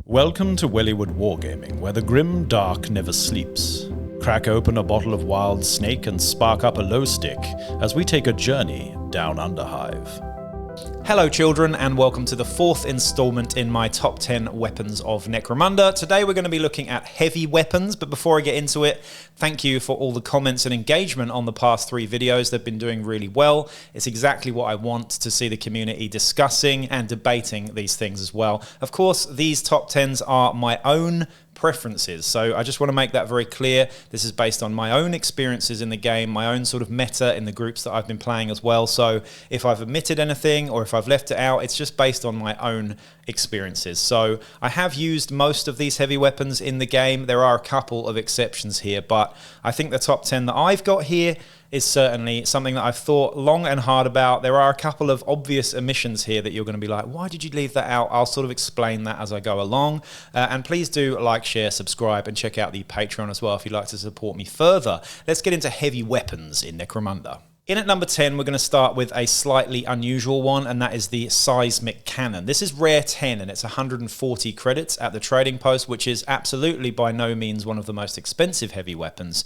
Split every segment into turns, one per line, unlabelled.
Welcome to Wellywood Wargaming, where the grim dark never sleeps. Crack open a bottle of wild snake and spark up a low stick as we take a journey down Underhive.
Hello children, and welcome to the fourth installment in my top 10 weapons of Necromunda. Today we're going to be looking at heavy weapons, but before I get into it, thank you for all the comments and engagement on the past 3 videos. They've been doing really well. It's exactly what I want to see the community discussing and debating these things as well. Of course, these top 10s are my own preferences, so I just want to make that very clear. This is based on my own experiences in the game, my own sort of meta in the groups that I've been playing as well. So if I've omitted anything or if I've left it out, it's just based on my own experiences. So I have used most of these heavy weapons in the game. There are a couple of exceptions here, but I think the top 10 that I've got here is certainly something that I've thought long and hard about. There are a couple of obvious omissions here that you're going to be like, why did you leave that out? I'll sort of explain that as I go along. And please do like, share, subscribe, and check out the Patreon as well if you'd like to support me further. Let's get into heavy weapons in Necromunda. In at number 10, we're going to start with a slightly unusual one, and that is the Seismic Cannon. This is rare 10, and it's 140 credits at the trading post, which is absolutely by no means one of the most expensive heavy weapons.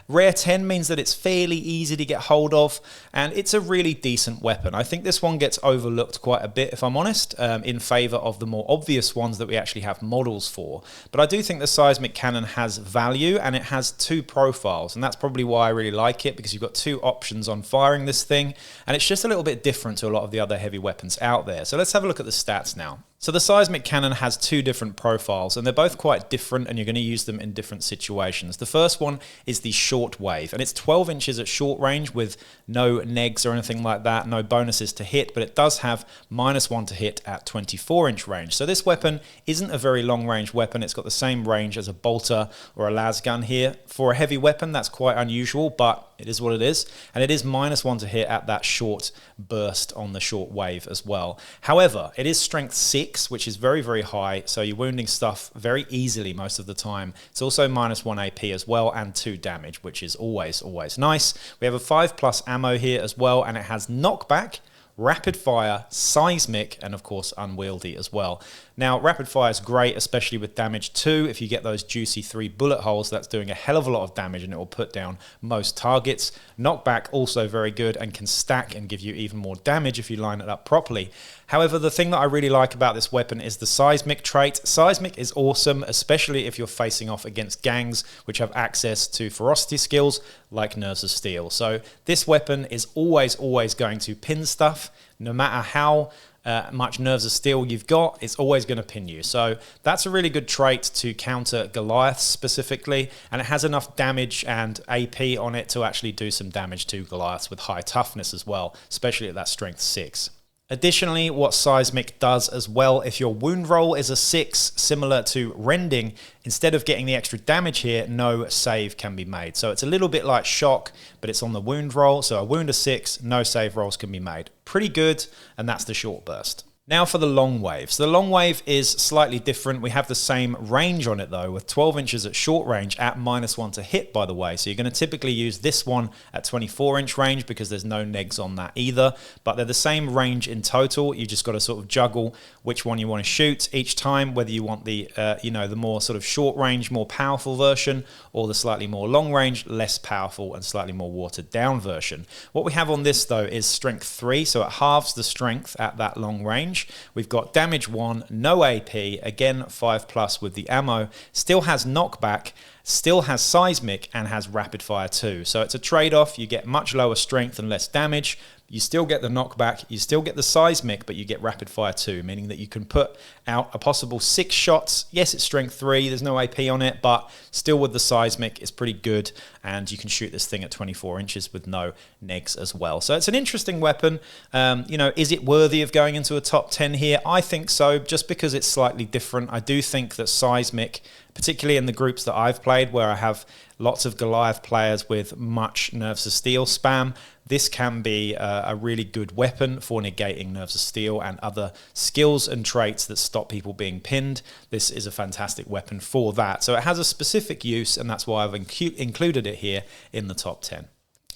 Rare 10 means that it's fairly easy to get hold of, and it's a really decent weapon. I think this one gets overlooked quite a bit, if I'm honest, in favour of the more obvious ones that we actually have models for. But I do think the Seismic Cannon has value, and it has 2 profiles, and that's probably why I really like it, because you've got 2 options on firing this thing, and it's just a little bit different to a lot of the other heavy weapons out there. So let's have a look at the stats now. So the Seismic Cannon has 2 different profiles, and they're both quite different, and you're going to use them in different situations. The first one is the short wave, and it's 12 inches at short range with no negs or anything like that, no bonuses to hit, but it does have -1 to hit at 24-inch range. So this weapon isn't a very long-range weapon. It's got the same range as a bolter or a Lascannon here. For a heavy weapon, that's quite unusual, but it is what it is, and it is -1 to hit at that short burst on the short wave as well. However, it is strength 6, which is very, very high, so you're wounding stuff very easily most of the time. It's also -1 AP as well, and 2 damage, which is always nice. We have a 5+ ammo here as well, and it has knockback, rapid fire, seismic, and of course unwieldy as well. Now, rapid fire is great, especially with damage 2. If you get those juicy 3 bullet holes, that's doing a hell of a lot of damage, and it will put down most targets. Knockback, also very good, and can stack and give you even more damage if you line it up properly. However, the thing that I really like about this weapon is the seismic trait. Seismic is awesome, especially if you're facing off against gangs which have access to ferocity skills like Nerves of Steel. So this weapon is always going to pin stuff. No matter how much Nerves of Steel you've got, it's always going to pin you. So that's a really good trait to counter Goliaths specifically, and it has enough damage and AP on it to actually do some damage to Goliaths with high toughness as well, especially at that strength 6. Additionally, what Seismic does as well, if your wound roll is a 6, similar to Rending, instead of getting the extra damage here, no save can be made. So it's a little bit like Shock, but it's on the wound roll. So a wound of 6, no save rolls can be made. Pretty good, and that's the short burst. Now for the long wave. So the long wave is slightly different. We have the same range on it though, with 12 inches at short range at -1 to hit, by the way. So you're going to typically use this one at 24-inch range because there's no negs on that either. But they're the same range in total. You just got to sort of juggle which one you want to shoot each time, whether you want the, the more sort of short range, more powerful version, or the slightly more long range, less powerful and slightly more watered down version. What we have on this though is strength 3, so it halves the strength at that long range. We've got damage 1, no AP, again 5+ with the ammo, still has knockback, still has seismic, and has rapid fire 2. So it's a trade-off. You get much lower strength and less damage. You still get the knockback, you still get the seismic, but you get rapid fire 2, meaning that you can put out a possible 6 shots. Yes, it's strength 3, there's no AP on it, but still with the seismic, it's pretty good, and you can shoot this thing at 24 inches with no negs as well. So it's an interesting weapon. Is it worthy of going into a top 10 here? I think so, just because it's slightly different. I do think that seismic, particularly in the groups that I've played where I have lots of Goliath players with much Nerves of Steel spam, this can be a really good weapon for negating Nerves of Steel and other skills and traits that stop people being pinned. This is a fantastic weapon for that. So it has a specific use, and that's why I've included it here in the top 10.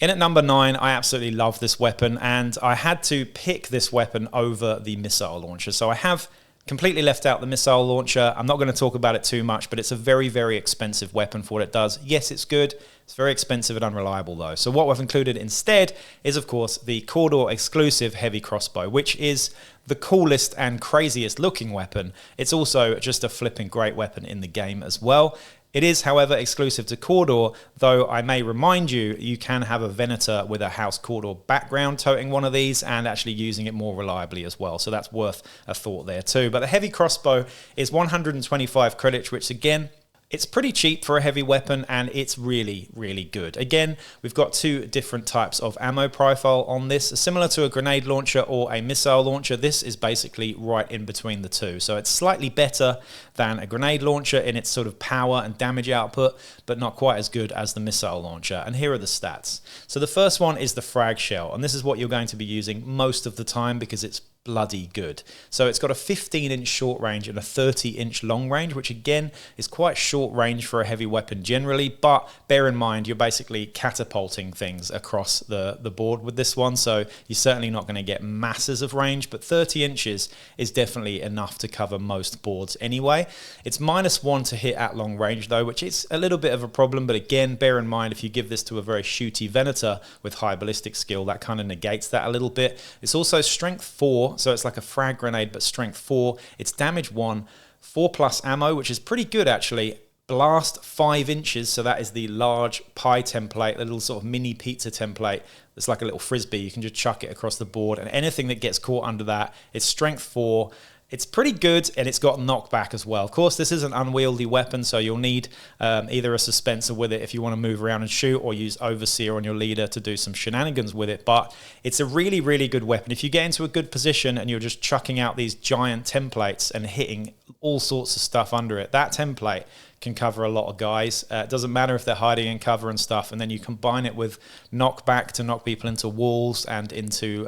In at number 9, I absolutely love this weapon, and I had to pick this weapon over the missile launcher. So I have Completely left out the missile launcher. I'm not going to talk about it too much, but it's a very, very expensive weapon for what it does. Yes, it's good. It's very expensive and unreliable though. So what we've included instead is, of course, the Cawdor exclusive heavy crossbow, which is the coolest and craziest looking weapon. It's also just a flipping great weapon in the game as well. It is, however, exclusive to Cawdor, though I may remind you, you can have a Venator with a House Cawdor background toting one of these and actually using it more reliably as well. So that's worth a thought there too. But the heavy crossbow is 125 credits, which again, it's pretty cheap for a heavy weapon, and it's really, really good. Again, we've got two different types of ammo profile on this. Similar to a grenade launcher or a missile launcher, this is basically right in between the two. So it's slightly better than a grenade launcher in its sort of power and damage output, but not quite as good as the missile launcher. And here are the stats. So the first one is the frag shell, and this is what you're going to be using most of the time because it's bloody good. So it's got a 15-inch short range and a 30-inch long range, which again is quite short range for a heavy weapon generally, but bear in mind you're basically catapulting things across the board with this one, so you're certainly not going to get masses of range, but 30 inches is definitely enough to cover most boards anyway. It's -1 to hit at long range though, which is a little bit of a problem, but again, bear in mind if you give this to a very shooty Venator with high ballistic skill, that kind of negates that a little bit. It's also strength 4, so it's like a frag grenade, but strength 4. It's damage 1, 4+ ammo, which is pretty good actually. Blast 5 inches, so that is the large pie template, a little sort of mini pizza template. It's like a little frisbee. You can just chuck it across the board, and anything that gets caught under that, it's strength 4. It's pretty good, and it's got knockback as well. Of course, this is an unwieldy weapon, so you'll need either a suspensor with it if you want to move around and shoot, or use Overseer on your leader to do some shenanigans with it. But it's a really, really good weapon. If you get into a good position and you're just chucking out these giant templates and hitting all sorts of stuff under it, that template can cover a lot of guys. It doesn't matter if they're hiding in cover and stuff, and then you combine it with knockback to knock people into walls and into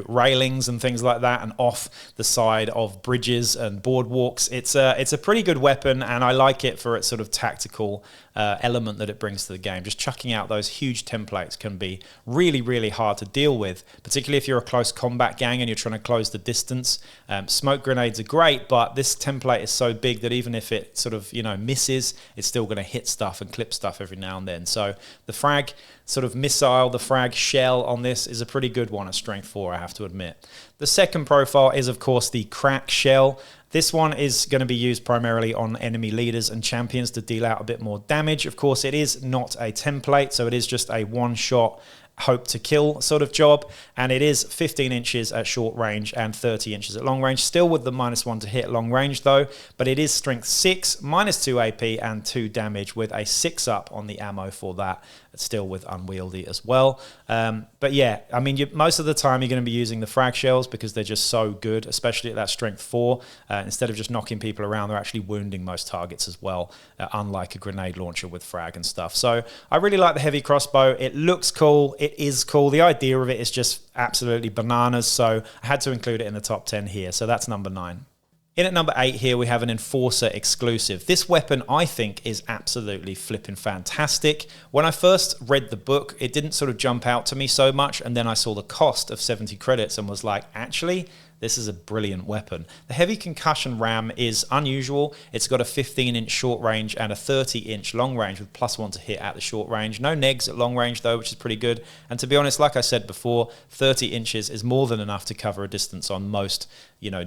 railings and things like that, and off the side of bridges and boardwalks. It's a pretty good weapon, and I like it for its sort of tactical element that it brings to the game. Just chucking out those huge templates can be really, really hard to deal with, particularly if you're a close combat gang and you're trying to close the distance. Smoke grenades are great, but this template is so big that even if it sort of misses, it's still going to hit stuff and clip stuff every now and then. So the frag sort of missile, the frag shell on this is a pretty good one at strength 4, I have to admit. The second profile is, of course, the crack shell. This one is going to be used primarily on enemy leaders and champions to deal out a bit more damage. Of course, it is not a template, so it is just a one-shot hope to kill sort of job, and it is 15 inches at short range and 30 inches at long range, still with the -1 to hit at long range though, but it is strength 6, -2 AP and 2 damage with a 6 up on the ammo for that, still with unwieldy as well. But yeah, I mean, most of the time you're going to be using the frag shells because they're just so good, especially at that strength 4. Instead of just knocking people around, they're actually wounding most targets as well, unlike a grenade launcher with frag and stuff. So I really like the heavy crossbow. It looks cool. It is cool. The idea of it is just absolutely bananas, so I had to include it in the top 10 here. So that's number 9. In at number 8 here, we have an Enforcer exclusive. This weapon, I think, is absolutely flipping fantastic. When I first read the book, it didn't sort of jump out to me so much, and then I saw the cost of 70 credits and was like, actually, this is a brilliant weapon. The heavy concussion ram is unusual. It's got a 15-inch short range and a 30-inch long range with +1 to hit at the short range. No negs at long range though, which is pretty good. And to be honest, like I said before, 30 inches is more than enough to cover a distance on most,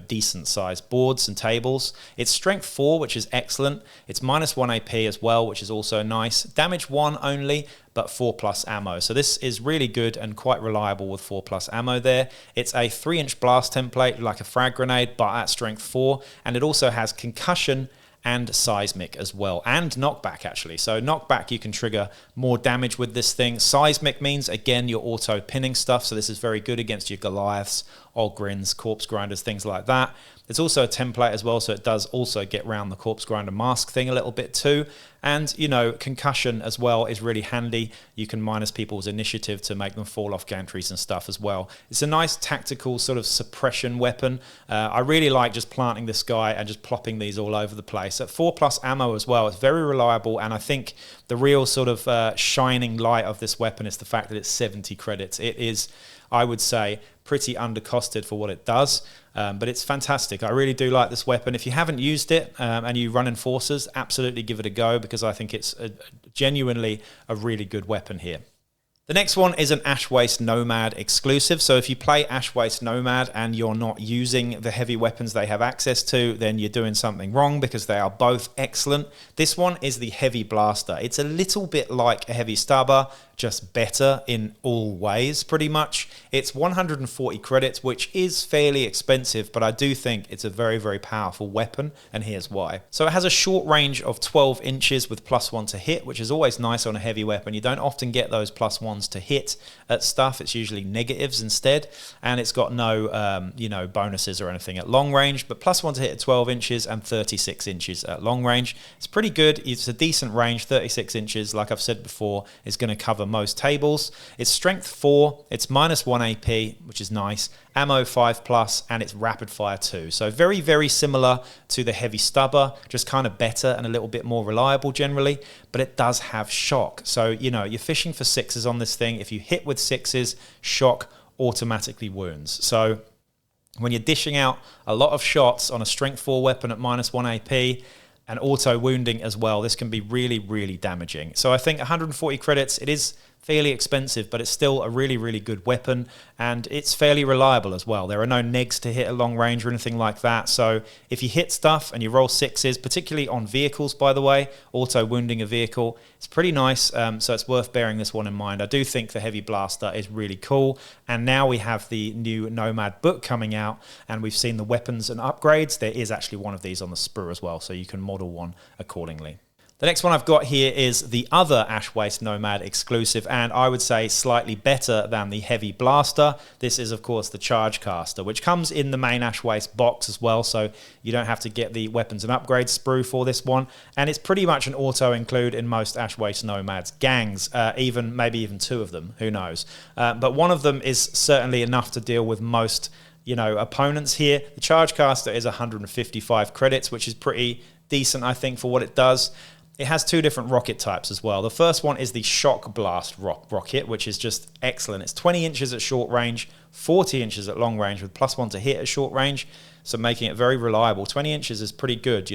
decent sized boards and tables. It's strength 4, which is excellent. It's -1 AP as well, which is also nice. Damage 1 only, but 4+ ammo. So this is really good and quite reliable with 4+ ammo there. It's a 3-inch blast template like a frag grenade, but at strength 4. And it also has concussion and seismic as well, and knockback actually. So knockback, you can trigger more damage with this thing. Seismic means, again, you're auto pinning stuff, so this is very good against your Goliaths, Ogrins, corpse grinders, things like that. It's also a template as well, so it does also get around the corpse grinder mask thing a little bit too. And, concussion as well is really handy. You can minus people's initiative to make them fall off gantries and stuff as well. It's a nice tactical sort of suppression weapon. I really like just planting this guy and just plopping these all over the place. At 4+ ammo as well, it's very reliable, and I think the real sort of shining light of this weapon is the fact that it's 70 credits. It is I would say pretty undercosted for what it does. But it's fantastic. I really do like this weapon. If you haven't used it and you run Enforcers, absolutely give it a go, because I think it's genuinely a really good weapon here. The next one is an Ash Waste Nomad exclusive. So if you play Ash Waste Nomad and you're not using the heavy weapons they have access to, then you're doing something wrong, because they are both excellent. This one is the Heavy Blaster. It's a little bit like a Heavy Stubber, just better in all ways, pretty much. It's 140 credits, which is fairly expensive, but I do think it's a very, very powerful weapon, and here's why. So it has a short range of 12 inches with +1 to hit, which is always nice on a heavy weapon. You don't often get those +1s to hit at stuff. It's usually negatives instead, and it's got no bonuses or anything at long range, but +1 to hit at 12 inches and 36 inches at long range. It's pretty good. It's a decent range. 36 inches, like I've said before, is going to cover most tables. It's strength 4, it's -1 AP, which is nice, ammo 5+, and it's rapid fire 2. So very, very similar to the Heavy Stubber, just kind of better and a little bit more reliable generally, but it does have shock. So, you're fishing for 6s on this thing. If you hit with 6s, shock automatically wounds. So when you're dishing out a lot of shots on a strength 4 weapon at -1 AP, and auto wounding as well, this can be really, really damaging. So I think 140 credits, it is fairly expensive, but it's still a really, really good weapon, and it's fairly reliable as well. There are no negs to hit at long range or anything like that. So if you hit stuff and you roll 6s, particularly on vehicles, by the way, auto wounding a vehicle, it's pretty nice. So it's worth bearing this one in mind. I do think the Heavy Blaster is really cool. And now we have the new Nomad book coming out, and we've seen the weapons and upgrades. There is actually one of these on the sprue as well, so you can model one accordingly. The next one I've got here is the other Ash Waste Nomad exclusive, and I would say slightly better than the Heavy Blaster. This is, of course, the Charge Caster, which comes in the main Ash Waste box as well, so you don't have to get the weapons and upgrades sprue for this one. And it's pretty much an auto include in most Ash Waste Nomads gangs, maybe even 2 of them, who knows. But one of them is certainly enough to deal with most opponents here. The Charge Caster is 155 credits, which is pretty decent, I think, for what it does. It has 2 different rocket types as well. The first one is the Shock Blast rocket, which is just excellent. It's 20 inches at short range, 40 inches at long range with +1 to hit at short range, so making it very reliable. 20 inches is pretty good,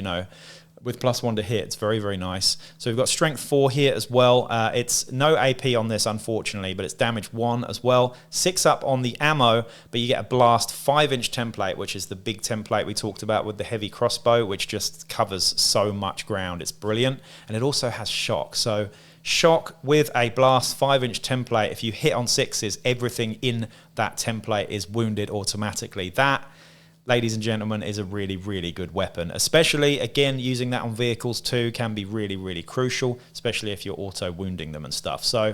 with +1 to hit. It's very, very nice. So we've got strength 4 here as well. It's no AP on this, unfortunately, but it's damage 1 as well. 6 up on the ammo, but you get a blast 5-inch template, which is the big template we talked about with the heavy crossbow, which just covers so much ground. It's brilliant. And it also has shock. So shock with a blast 5-inch template. If you hit on 6s, everything in that template is wounded automatically. That, ladies and gentlemen, is a really, really good weapon. Especially, again, using that on vehicles too can be really, really crucial, especially if you're auto-wounding them and stuff. So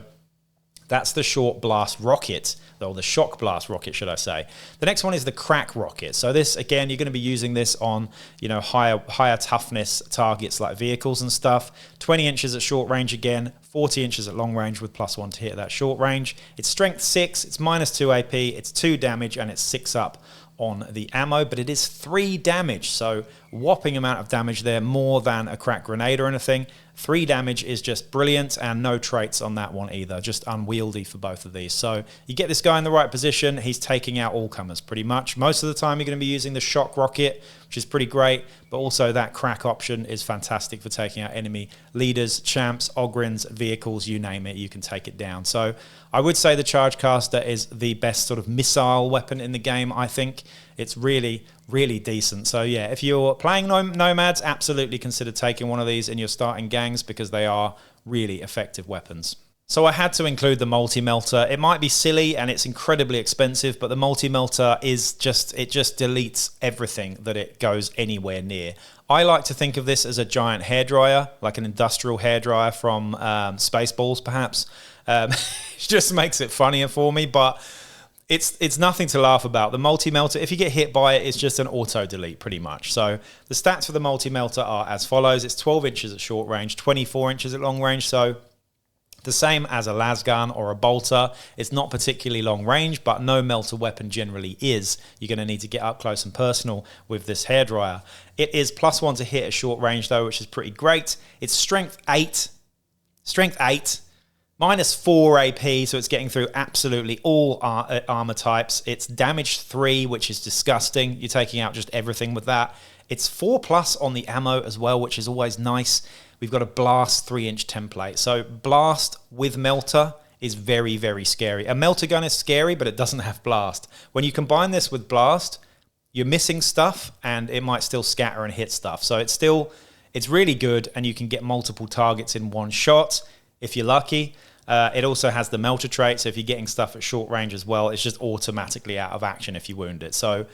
that's the Short Blast rocket, or the Shock Blast rocket, should I say. The next one is the Crack rocket. So this, again, you're going to be using this on, higher toughness targets like vehicles and stuff. 20 inches at short range again, 40 inches at long range with +1 to hit at that short range. It's strength 6, it's -2 AP, it's 2 damage, and it's 6 up on the ammo, but it is 3 damage, so whopping amount of damage there, more than a crack grenade or anything. 3 damage is just brilliant, and no traits on that one either, just unwieldy for both of these. So you get this guy in the right position, he's taking out all comers pretty much. Most of the time you're going to be using the shock rocket, which is pretty great, but also that crack option is fantastic for taking out enemy leaders, champs, Ogryns, vehicles, you name it, you can take it down. So I would say the Charge Caster is the best sort of missile weapon in the game, I think. It's really, really decent. So yeah, if you're playing Nomads, absolutely consider taking one of these in your starting gangs, because they are really effective weapons. So I had to include the Multi-melta. It might be silly and it's incredibly expensive, but the Multi-melta is just deletes everything that it goes anywhere near. I like to think of this as a giant hairdryer, like an industrial hairdryer from Spaceballs, perhaps. It just makes it funnier for me, but it's nothing to laugh about. The Multi-melta, if you get hit by it, it's just an auto-delete pretty much. So the stats for the Multi-melta are as follows. It's 12 inches at short range, 24 inches at long range, so the same as a Lascannon or a bolter. It's not particularly long range, but no melter weapon generally is. You're going to need to get up close and personal with this hairdryer. It is +1 to hit at short range though, which is pretty great. It's strength 8. Strength 8. -4 AP, so it's getting through absolutely all armor types. It's damage 3, which is disgusting. You're taking out just everything with that. It's 4+ on the ammo as well, which is always nice. We've got a blast 3-inch template. So blast with melter is very, very scary. A melter gun is scary, but it doesn't have blast. When you combine this with blast, you're missing stuff and it might still scatter and hit stuff. So it's really good, and you can get multiple targets in one shot if you're lucky. It also has the melter trait, so if you're getting stuff at short range as well, it's just automatically out of action if you wound it. So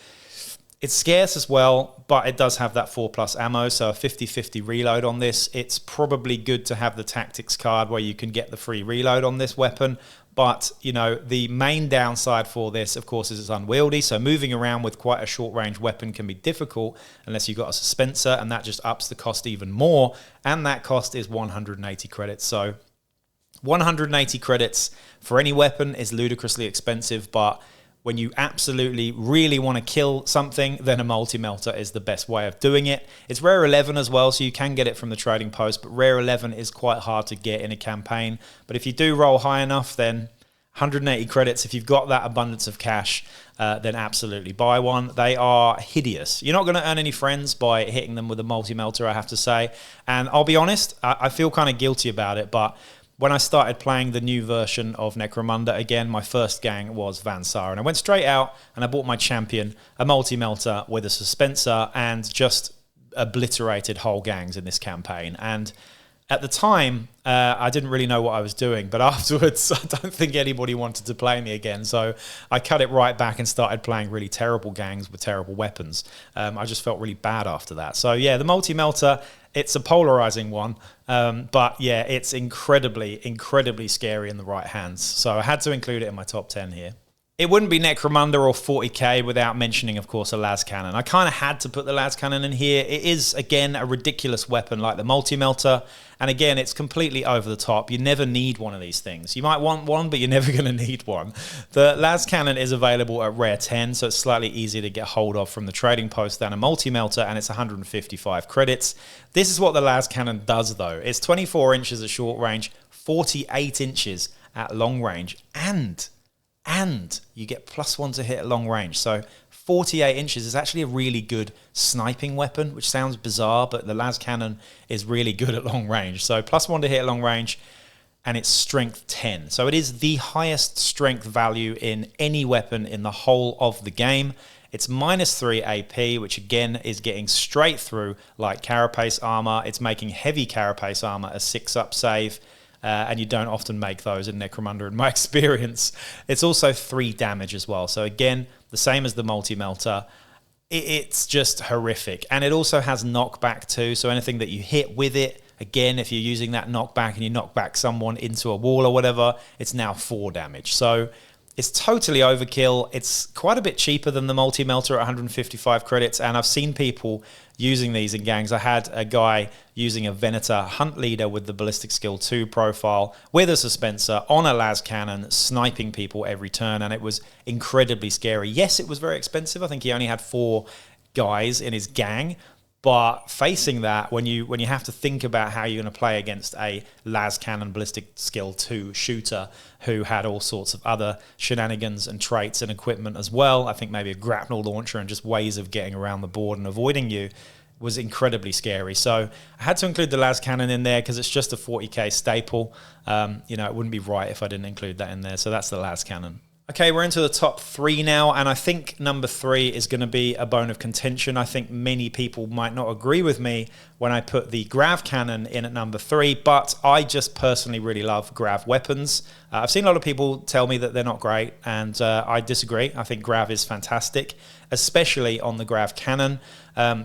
it's scarce as well, but it does have that 4+ ammo, so a 50-50 reload on this. It's probably good to have the tactics card where you can get the free reload on this weapon. But, you know, the main downside for this, of course, is it's unwieldy. So moving around with quite a short-range weapon can be difficult unless you've got a dispenser, and that just ups the cost even more. And that cost is 180 credits. So 180 credits for any weapon is ludicrously expensive, but when you absolutely really want to kill something, then a multi-melta is the best way of doing it. It's rare 11 as well, so you can get it from the trading post, but rare 11 is quite hard to get in a campaign. But if you do roll high enough, then 180 credits, if you've got that abundance of cash, then absolutely buy one. They are hideous. You're not going to earn any friends by hitting them with a multi-melta, I have to say. And I'll be honest, I feel kind of guilty about it, but when I started playing the new version of Necromunda, again, my first gang was Van Sar, and I went straight out and I bought my champion, a multi-melta with a dispenser, and just obliterated whole gangs in this campaign. And at the time, I didn't really know what I was doing, but afterwards, I don't think anybody wanted to play me again. So I cut it right back and started playing really terrible gangs with terrible weapons. I just felt really bad after that. So yeah, the multi-melta, it's a polarizing one, but yeah, it's incredibly, incredibly scary in the right hands. So I had to include it in my top 10 here. It wouldn't be Necromunda or 40k without mentioning, of course, a Lascannon. I kind of had to put the Lascannon in here. It is, again, a ridiculous weapon like the multi-melta. And again, it's completely over the top. You never need one of these things. You might want one, but you're never going to need one. The Lascannon is available at rare 10, so it's slightly easier to get hold of from the trading post than a multi-melta, and it's 155 credits. This is what the Lascannon does, though. It's 24 inches at short range, 48 inches at long range, and you get +1 to hit at long range. So 48 inches is actually a really good sniping weapon, which sounds bizarre, but the Lascannon is really good at long range. So +1 to hit at long range, and it's strength 10. So it is the highest strength value in any weapon in the whole of the game. It's -3 AP, which again is getting straight through like carapace armor. It's making heavy carapace armor a 6-up save. And you don't often make those in Necromunda in my experience. It's also 3 damage as well. So again, the same as the multi-melta. It's just horrific. And it also has knockback too. So anything that you hit with it, again, if you're using that knockback and you knock back someone into a wall or whatever, it's now 4 damage. So it's totally overkill. It's quite a bit cheaper than the multi-melta at 155 credits. And I've seen people using these in gangs. I had a guy using a Venator Hunt Leader with the Ballistic Skill 2 profile with a dispenser on a Lascannon, sniping people every turn, and it was incredibly scary. Yes, it was very expensive. I think he only had 4 guys in his gang, but facing that, when you have to think about how you're going to play against a Lascannon Ballistic Skill 2 shooter who had all sorts of other shenanigans and traits and equipment as well, I think maybe a grapnel launcher and just ways of getting around the board and avoiding you, was incredibly scary. So I had to include the Lascannon in there because it's just a 40k staple. You know, it wouldn't be right if I didn't include that in there. So that's the Lascannon. Okay, we're into the top 3 now, and I think number 3 is going to be a bone of contention. I think many people might not agree with me when I put the Grav cannon in at number 3, but I just personally really love Grav weapons. I've seen a lot of people tell me that they're not great, and I disagree. I think Grav is fantastic, especially on the Grav cannon,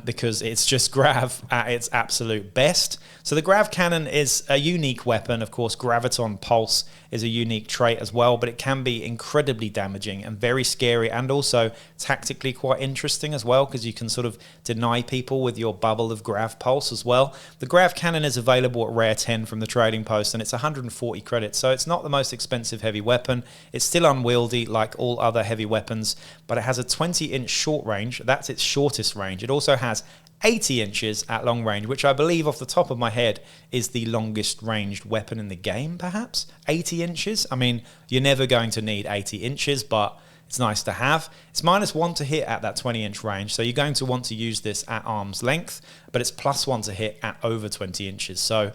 because it's just Grav at its absolute best. So the Grav cannon is a unique weapon. Of course, Graviton Pulse is a unique trait as well, but it can be incredibly damaging and very scary, and also tactically quite interesting as well, because you can sort of deny people with your bubble of Grav Pulse as well. The Grav cannon is available at rare 10 from the trading post, and it's 140 credits, so it's not the most expensive heavy weapon. It's still unwieldy like all other heavy weapons, but it has a 20-inch short range. That's its shortest range. It also also has 80 inches at long range, which I believe off the top of my head is the longest ranged weapon in the game, perhaps. 80 inches. I mean, you're never going to need 80 inches, but it's nice to have. It's -1 to hit at that 20-inch range, so you're going to want to use this at arm's length, but it's +1 to hit at over 20 inches. So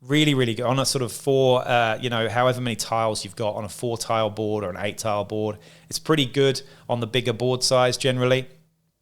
really, really good on a sort of however many tiles you've got on a 4-tile board or an 8-tile board. It's pretty good on the bigger board size generally.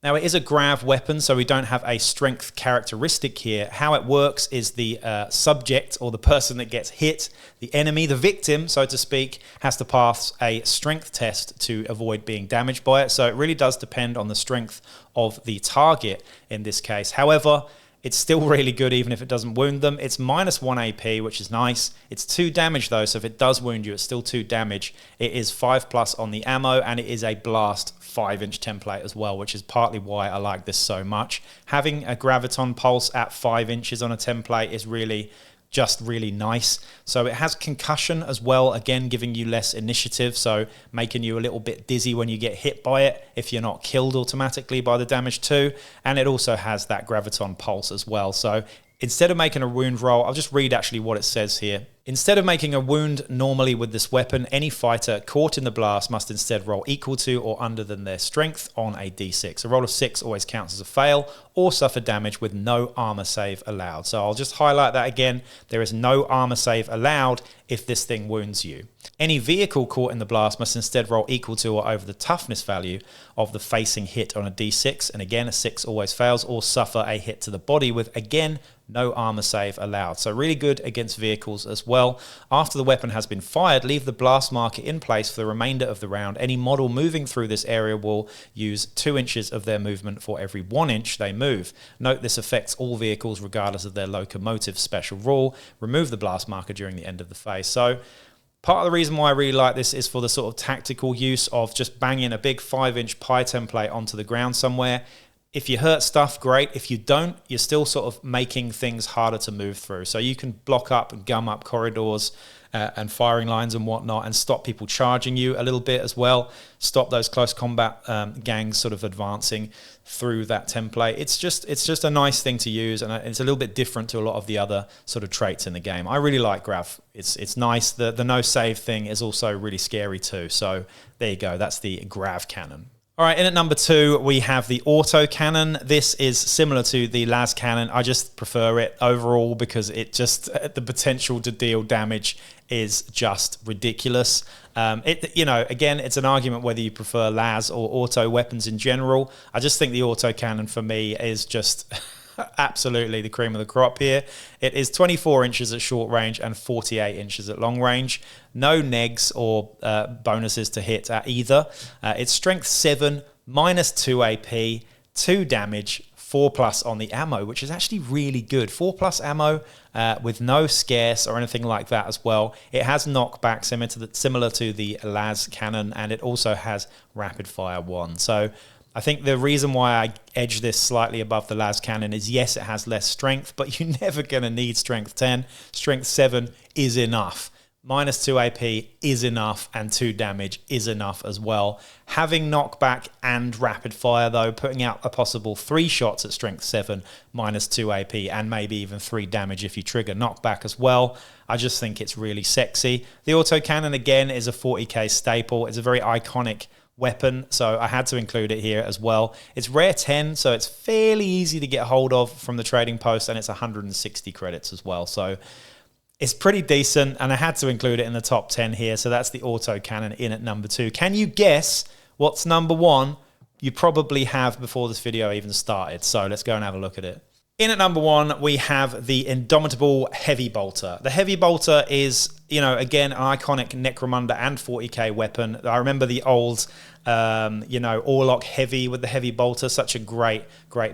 Now, it is a Grav weapon, so we don't have a strength characteristic here. How it works is the subject, or the person that gets hit, the enemy, the victim, so to speak, has to pass a strength test to avoid being damaged by it. So it really does depend on the strength of the target in this case. However, it's still really good even if it doesn't wound them. It's -1 AP, which is nice. It's 2 damage though, so if it does wound you, it's still 2 damage. It is 5+ on the ammo, and it is a blast 5-inch template as well, which is partly why I like this so much. Having a graviton pulse at 5 inches on a template is really nice. So it has concussion as well, again giving you less initiative, so making you a little bit dizzy when you get hit by it if you're not killed automatically by the damage too. And it also has that graviton pulse as well. So instead of making a wound roll, I'll just read actually what it says here. Instead of making a wound normally with this weapon, any fighter caught in the blast must instead roll equal to or under than their strength on a d6. A roll of 6 always counts as a fail, or suffer damage with no armor save allowed. So I'll just highlight that again. There is no armor save allowed if this thing wounds you. Any vehicle caught in the blast must instead roll equal to or over the toughness value of the facing hit on a d6. And again, a 6 always fails, or suffer a hit to the body with, again, no armor save allowed. So really good against vehicles as well. After the weapon has been fired, leave the blast marker in place for the remainder of the round. Any model moving through this area will use 2 inches of their movement for every 1 inch they move. Note this affects all vehicles regardless of their locomotive special rule. Remove the blast marker during the end of the phase. So part of the reason why I really like this is for the sort of tactical use of just banging a big 5-inch pie template onto the ground somewhere. If you hurt stuff, great. If you don't, you're still sort of making things harder to move through. So you can block up and gum up corridors and firing lines and whatnot, and stop people charging you a little bit as well. Stop those close combat gangs sort of advancing through that template. It's just a nice thing to use, and it's a little bit different to a lot of the other sort of traits in the game. I really like Grav. It's nice. The no save thing is also really scary too. So there you go. That's the Grav cannon. All right, in at number 2, we have the Autocannon. This is similar to the Lascannon. I just prefer it overall because it just, the potential to deal damage is just ridiculous. Again, it's an argument whether you prefer Las or auto weapons in general. I just think the Autocannon for me is just absolutely the cream of the crop here. It is 24 inches at short range and 48 inches at long range. No negs or bonuses to hit at either. It's strength 7, -2 AP, 2 damage, 4+ on the ammo, which is actually really good. 4+ ammo with no scarce or anything like that as well. It has knockback similar to the Lascannon, and it also has rapid fire 1. So I think the reason why I edge this slightly above the Lascannon is, yes, it has less strength, but you're never going to need strength 10. Strength 7 is enough. -2 AP is enough, and 2 damage is enough as well. Having knockback and rapid fire, though, putting out a possible 3 shots at strength 7, -2 AP, and maybe even 3 damage if you trigger knockback as well. I just think it's really sexy. The Autocannon, again, is a 40k staple. It's a very iconic weapon, so I had to include it here as well. It's rare 10, so it's fairly easy to get hold of from the trading post, and it's 160 credits as well, so it's pretty decent, and I had to include it in the top 10 here. So that's the Autocannon in at number 2. Can you guess what's number 1? You probably have before this video even started, so let's go and have a look at it. In at number 1, we have the Indomitable Heavy Bolter. The Heavy Bolter is, again, an iconic Necromunda and 40k weapon. I remember the old, Orlok Heavy with the Heavy Bolter, such a great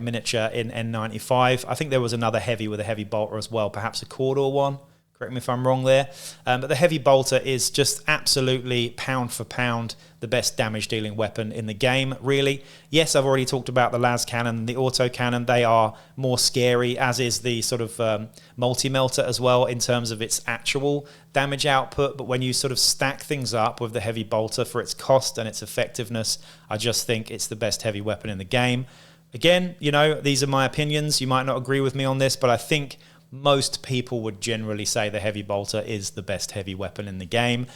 miniature in N95. I think there was another Heavy with a Heavy Bolter as well, perhaps a Cawdor one. Correct me if I'm wrong there. But the Heavy Bolter is just absolutely pound for pound the best damage dealing weapon in the game, really. Yes, I've already talked about the Lascannon, the Autocannon. They are more scary, as is the sort of Multi-melta as well in terms of its actual damage output. But when you sort of stack things up with the Heavy Bolter for its cost and its effectiveness, I just think it's the best heavy weapon in the game. again, you know, these are my opinions. You might not agree with me on this, but I think most people would generally say the heavy bolter is the best heavy weapon in the game.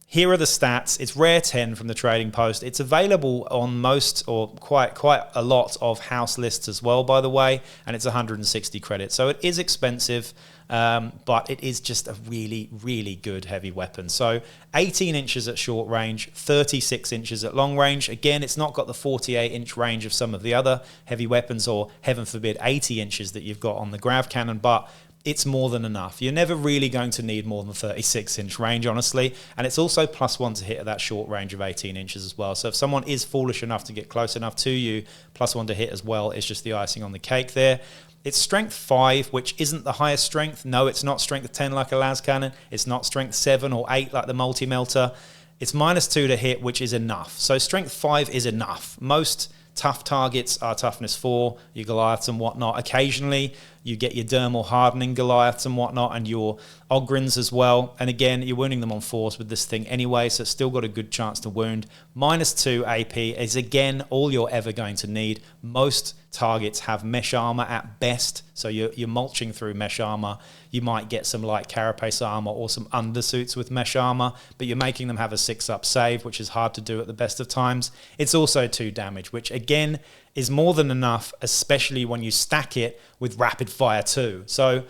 Here are the stats. It's rare 10 from the trading post. It's available on most or quite a lot of house lists as well, by the way, and it's 160 credits. So it is expensive, but it is just a really, really good heavy weapon. So 18 inches at short range, 36 inches at long range. Again, it's not got the 48-inch range of some of the other heavy weapons, or heaven forbid 80 inches that you've got on the Grav cannon, but it's more than enough. You're never really going to need more than 36-inch range, honestly. And it's also +1 to hit at that short range of 18 inches as well. So if someone is foolish enough to get close enough to you, +1 to hit as well is just the icing on the cake there. It's strength 5, which isn't the highest strength. No, it's not strength 10 like a Lascannon. It's not strength 7 or 8 like the Multi-melta. It's -2 to hit, which is enough. So strength 5 is enough. Most tough targets are toughness 4, your Goliaths and whatnot. Occasionally, you get your dermal hardening Goliaths and whatnot, and your Ogryns as well. And again, you're wounding them on 4s with this thing anyway, so it's still got a good chance to wound. -2 AP is, again, all you're ever going to need. Most targets have mesh armor at best, so you're mulching through mesh armor. You might get some light carapace armor or some undersuits with mesh armor, but you're making them have a 6-up save, which is hard to do at the best of times. It's also 2 damage, which again is more than enough, especially when you stack it with rapid fire 2. So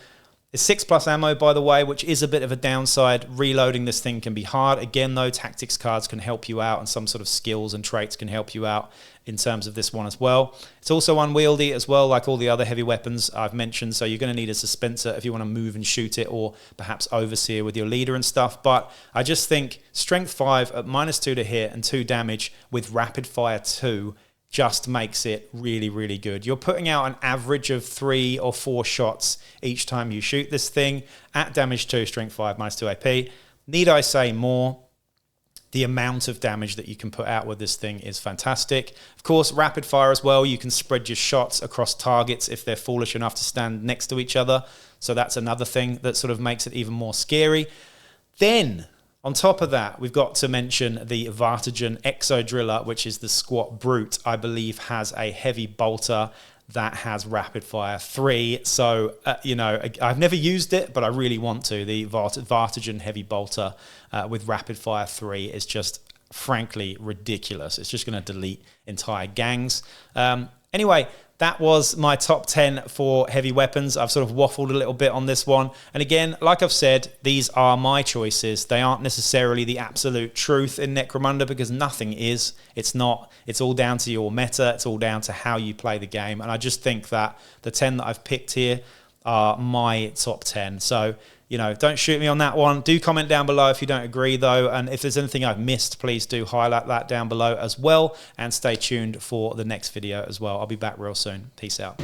it's 6+ ammo, by the way, which is a bit of a downside. Reloading this thing can be hard. Again, though, tactics cards can help you out, and some sort of skills and traits can help you out in terms of this one as well. It's also unwieldy as well, like all the other heavy weapons I've mentioned, so you're going to need a suspensor if you want to move and shoot it, or perhaps overseer with your leader and stuff. But I just think strength 5 at -2 to hit and 2 damage with rapid fire 2 just makes it really, really good. You're putting out an average of 3 or 4 shots each time you shoot this thing at damage 2, strength 5, -2 AP. Need I say more? The amount of damage that you can put out with this thing is fantastic. Of course, rapid fire as well. You can spread your shots across targets if they're foolish enough to stand next to each other. So that's another thing that sort of makes it even more scary. Then, on top of that, we've got to mention the Vartigen Exo Driller, which is the Squat Brute. I believe has a heavy bolter that has rapid fire 3. So, you know, I've never used it, but I really want to. The Vartigen heavy bolter with rapid fire 3 is just frankly ridiculous. It's just going to delete entire gangs. Anyway, that was my top 10 for heavy weapons. I've sort of waffled a little bit on this one. And again, like I've said, these are my choices. They aren't necessarily the absolute truth in Necromunda, because nothing is. It's not. It's all down to your meta. It's all down to how you play the game. And I just think that the 10 that I've picked here are my top 10. So, you know, don't shoot me on that one. Do comment down below if you don't agree, though. And if there's anything I've missed, please do highlight that down below as well. And stay tuned for the next video as well. I'll be back real soon. Peace out.